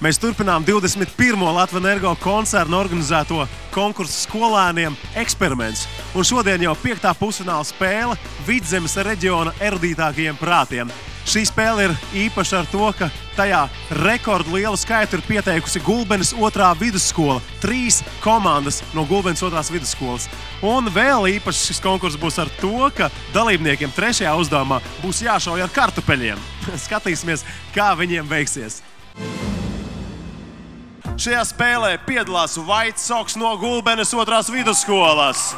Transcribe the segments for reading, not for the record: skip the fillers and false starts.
Mēs turpinām 21. Latvenergo koncernu organizēto konkursu skolēniem eksperiments. Un šodien jau 5. pusfināla spēle Vidzemes reģiona erudītākajiem prātiem. Šī spēle ir īpaša ar to, ka tajā rekordu lielu skaitu ir pieteikusi Gulbenes 2. vidusskola. 3 komandas no Gulbenes 2. vidusskolas. Un vēl īpaši šis konkurss būs ar to, ka dalībniekiem 3. uzdevumā būs jāšauj ar kartupeļiem. Skatīsimies, kā viņiem veiksies. Šajā spēlē piedalās White Sox no Gulbenes 2. vidusskolas.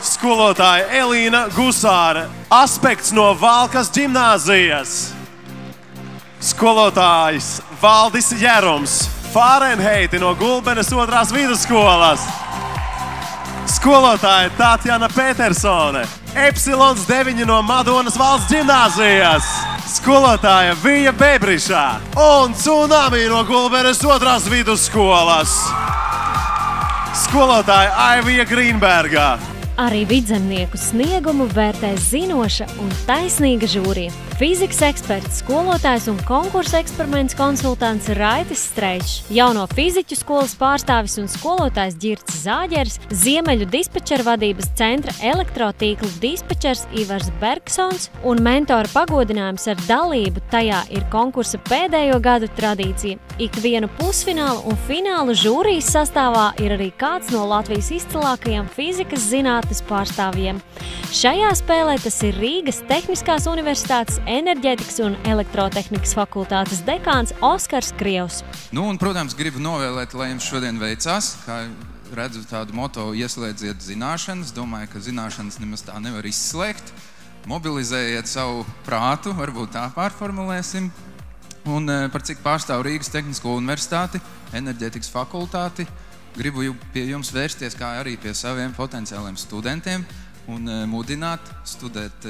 Skolotāja Elīna Gusāre, Aspekts no Valkas ģimnāzijas. Skolotājs Valdis Jerums, Fārenheiti no Gulbenes 2. vidusskolas. Skolotāja Tatjana Petersone, Epsilons 9 no Madonas valsts ģimnāzijas. Skolotāja Vija Bebrišā un Tsunami no Gulbenes 2. vidusskolas. Skolotāja Aivija Grīnberga. Arī vidzemnieku sniegumu vērtēs zinoša un taisnīga žūrija. Fizikas eksperts, skolotājs un konkursa eksperiments konsultants Raitis Streičs, jauno fiziķu skolas pārstāvis un skolotājs Ģirts Zāģers, Ziemeļu dispečera vadības centra elektrotīklu dispečers Ivars Bergsons un mentora pagodinājums ar dalību tajā ir konkursa pēdējo gadu tradīcija. Ikvienu pusfinālu un finālu žūrijas sastāvā ir arī kāds no Latvijas izcilākajiem fizikas zinātnes pārstāvjiem. Šajā spēlē tas ir Rīgas Tehniskās universitātes enerģētikas un elektrotehnikas fakultātes dekāns Oskars Krievs. Un, protams, gribu novēlēt, lai jums šodien veicās. Kā redzu tādu moto, ieslēdziet zināšanas. Domāju, ka zināšanas nemaz tā nevar izslēgt. Mobilizējiet savu prātu, varbūt tā pārformulēsim. Un par cik pārstāv Rīgas Tehnisko universitāti, enerģētikas fakultāti, gribu pie jums vērsties kā arī pie saviem potenciāliem studentiem un mudināt studēt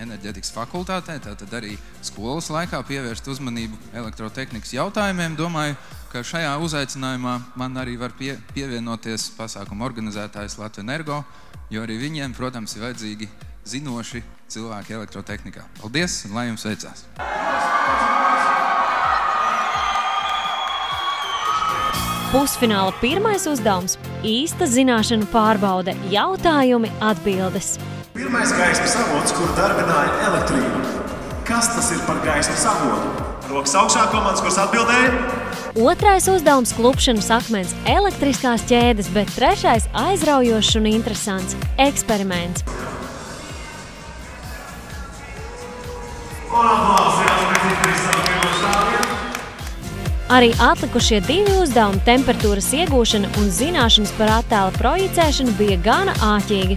enerģētikas fakultātē, tātad arī skolas laikā pievērst uzmanību elektrotehnikas jautājumiem. Domāju, ka šajā uzaicinājumā man arī var pievienoties pasākuma organizētājs Latvenergo, jo arī viņiem, protams, ir vajadzīgi zinoši cilvēki elektrotehnikā. Paldies un lai jums veicās! Pusfināla pirmais uzdevums – īsta zināšanu pārbaude, jautājumi, atbildes. Pirmais gaismas avots, kur darbināja elektrību. Kas tas ir par gaismas avotu? Rokas augšā komandas, kuras atbildēja? Otrais uzdevums – klupšanas akmens, elektriskās ķēdes, bet trešais – aizraujošs un interesants – eksperiments. Arī atlikušie 2 uzdevumi – temperatūras iegūšana un zināšanas par attēla projicēšanu bija gana āķīgi,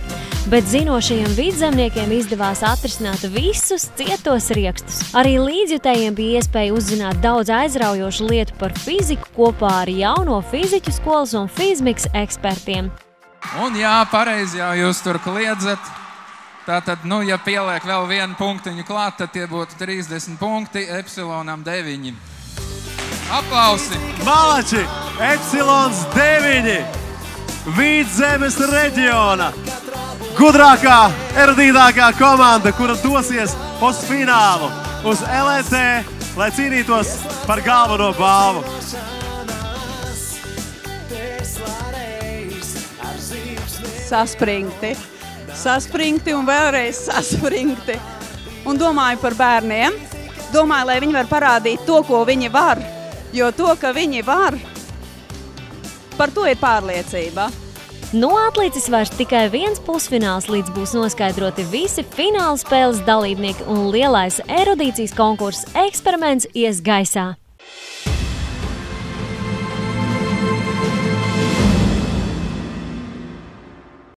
bet zinošajiem vidzemniekiem izdevās atrisināt visus cietos riekstus. Arī līdzjutējiem bija iespēja uzzināt daudz aizraujošu lietu par fiziku kopā ar jauno fiziķu skolas un fizmiks ekspertiem. Un jā, pareizi jau jūs tur kliedzat. Tātad, ja pieliek vēl vienu punktiņu klāt, tad tie būtu 30 punkti, Epsilonam 9. Aplausi! Malači! Epsilons 9! Vidzemes reģiona! Gudrākā, erudītākā komanda, kura dosies uz finālu, uz LEC, lai cīnītos par galveno balvu. Saspringti un vēlreiz saspringti. Un domāju par bērniem. Domāju, lai viņi var parādīt to, ko viņi var. Jo to, ka viņi var, par to ir pārliecība. Atlicis vairs tikai viens pusfināls, līdz būs noskaidroti visi fināla spēles dalībnieki un lielais erudīcijas konkurss eksperiments ies gaisā.